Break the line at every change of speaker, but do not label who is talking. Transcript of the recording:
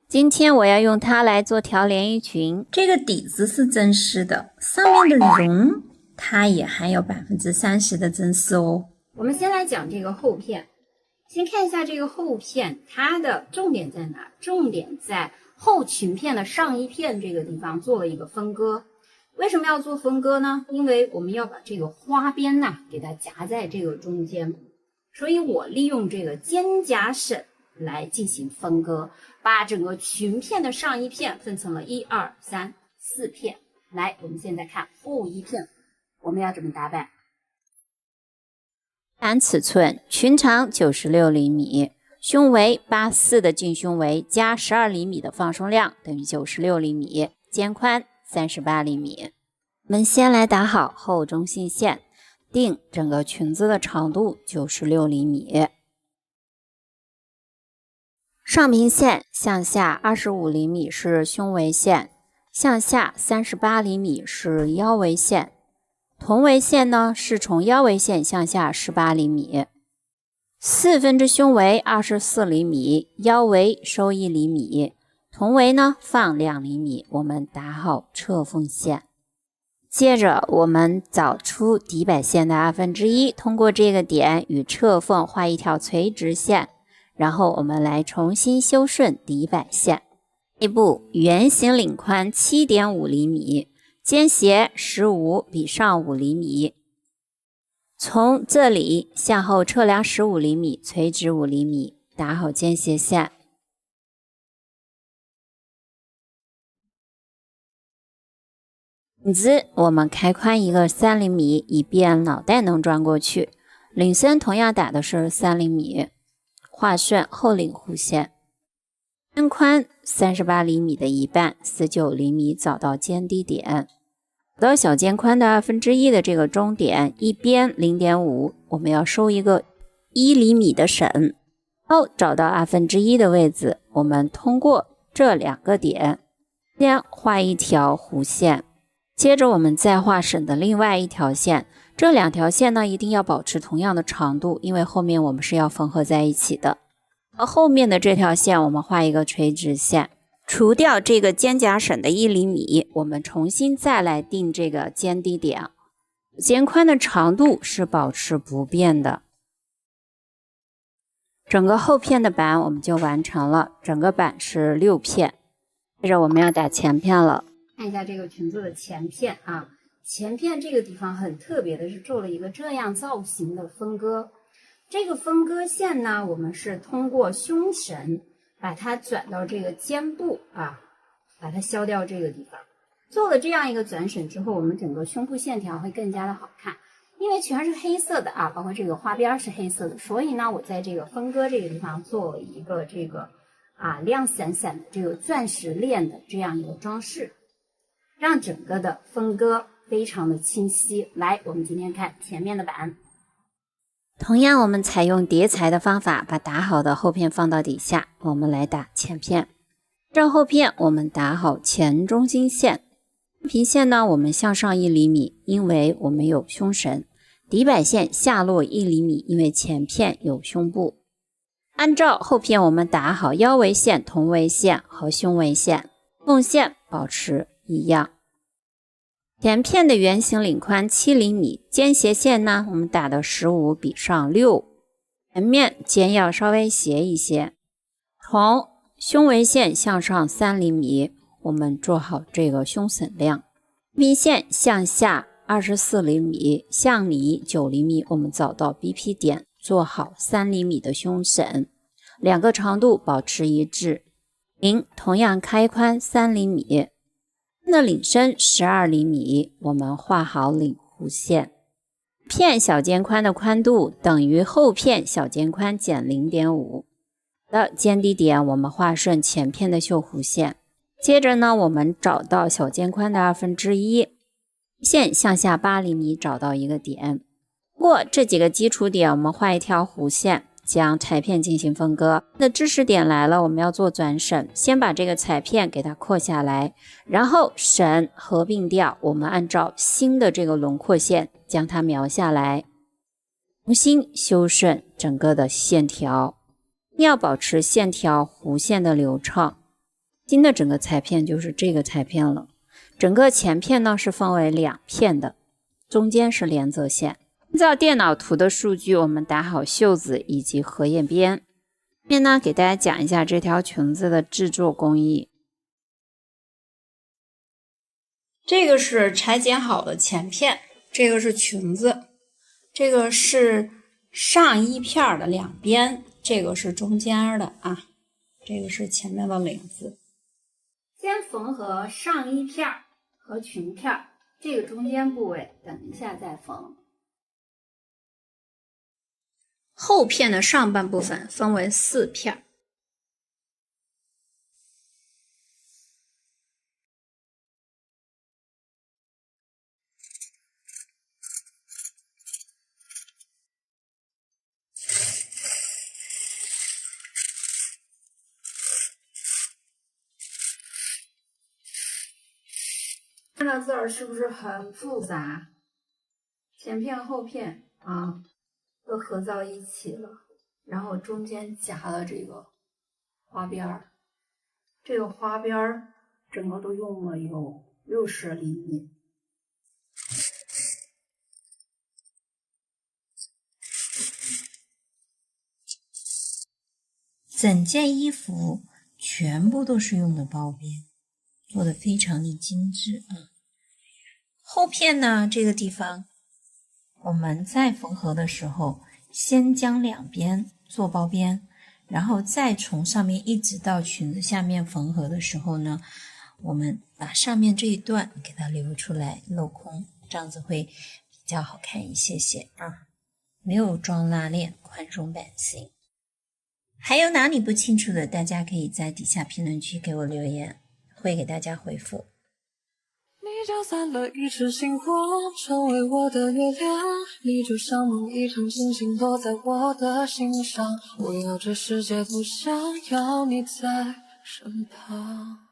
今天我要用它来做条连衣裙。
这个底子是真丝的，上面的绒它也含有30%的真丝哦。
我们先来讲这个后片，先看一下这个后片，它的重点在哪？重点在后裙片的上衣片这个地方做了一个分割。为什么要做分割呢？因为我们要把这个花边呐给它夹在这个中间，所以我利用这个肩胛绳来进行分割，把整个裙片的上衣片分成了1、2、3、4片。来，我们现在看后衣片，我们要怎么打版？
按尺寸，裙长96厘米，胸围84的净胸围加12厘米的放松量等于96厘米，肩宽38厘米。我们先来打好后中心线，定整个裙子的长度96厘米。上平线向下25厘米是胸围线，向下38厘米是腰围线，同围线呢是从腰围线向下18厘米。4分之胸围24厘米，腰围收1厘米，同围呢放2厘米。我们打好侧缝线，接着我们找出底摆线的1/2，通过这个点与侧缝画一条垂直线。然后我们来重新修顺底摆线。内部圆形领宽 7.5 厘米，肩斜15比上5厘米。从这里向后测量15厘米，垂直5厘米，打好肩斜线。领子我们开宽一个3厘米，以便脑袋能钻过去。领身同样打的是3厘米。画顺后领弧线，肩宽38厘米的一半，19厘米找到肩低点，找到小肩宽的1/2的这个中点，一边0.5，我们要收一个1厘米的绳。后找到1/2的位置，我们通过这2个点，先画一条弧线，接着我们再画绳的另外一条线。这2条线呢，一定要保持同样的长度，因为后面我们是要缝合在一起的。而后面的这条线，我们画一个垂直线，除掉这个肩胛绳的1厘米，我们重新再来定这个肩低点。肩宽的长度是保持不变的。整个后片的版我们就完成了，整个版是6片。接着我们要打前片了。
看一下这个裙子的前片啊。前片这个地方很特别的是做了一个这样造型的分割，这个分割线呢，我们是通过胸绳把它转到这个肩部啊，把它削掉这个地方。做了这样一个转审之后，我们整个胸部线条会更加的好看，因为全是黑色的啊，包括这个花边是黑色的，所以呢，我在这个分割这个地方做了一个这个亮闪闪的这个钻石链的这样一个装饰，让整个的分割非常的清晰。来，我们今天看前面的版。
同样，我们采用叠裁的方法，把打好的后片放到底下。我们来打前片。这后片我们打好前中心线，平线呢，我们向上1厘米，因为我们有胸绳。底摆线下落1厘米，因为前片有胸部。按照后片我们打好腰围线、同围线和胸围线，缝线保持一样。前片的圆形领宽7厘米，肩斜线呢，我们打的15比上6，前面肩要稍微斜一些。从胸围线向上3厘米，我们做好这个胸审量。B 线向下24厘米，向里9厘米，我们找到 BP 点，做好3厘米的胸审，2个长度保持一致。领同样开宽3厘米。那领身12厘米，我们画好领弧线。片小肩宽的宽度等于后片小肩宽减 0.5。的肩低点我们画顺前片的绣弧线。接着呢，我们找到小肩宽的1/2，线向下8厘米，找到一个点。过这几个基础点，我们画一条弧线，将裁片进行分割。那知识点来了，我们要做转审，先把这个裁片给它扩下来，然后绳合并掉，我们按照新的这个轮廓线将它描下来，重新修顺整个的线条，要保持线条弧线的流畅。新的整个裁片就是这个裁片了。整个前片呢是分为2片的，中间是连泽线。按照电脑图的数据，我们打好袖子以及荷叶边。下面呢，给大家讲一下这条裙子的制作工艺。这个是裁剪好的前片，这个是裙子，这个是上衣片的2边，这个是中间的啊，这个是前面的领子。
先缝合上衣片和裙片，这个中间部位等一下再缝。
后片的上半部分分为4片。
看到字儿是不是很复杂？前片后片啊，都合到一起了，然后中间夹了这个花边儿，这个花边儿整个都用了有60厘米。
整件衣服全部都是用的包边，做的非常的精致啊。后片呢，这个地方我们在缝合的时候，先将2边做包边，然后再从上面一直到裙子下面缝合的时候呢，我们把上面这一段给它留出来镂空，这样子会比较好看一些些啊。没有装拉链，宽松版型。还有哪里不清楚的，大家可以在底下评论区给我留言，会给大家回复。
你搅散了一池星火，成为我的月亮。你就像梦一场，静静落在我的心上。我要这世界不想要你在身旁。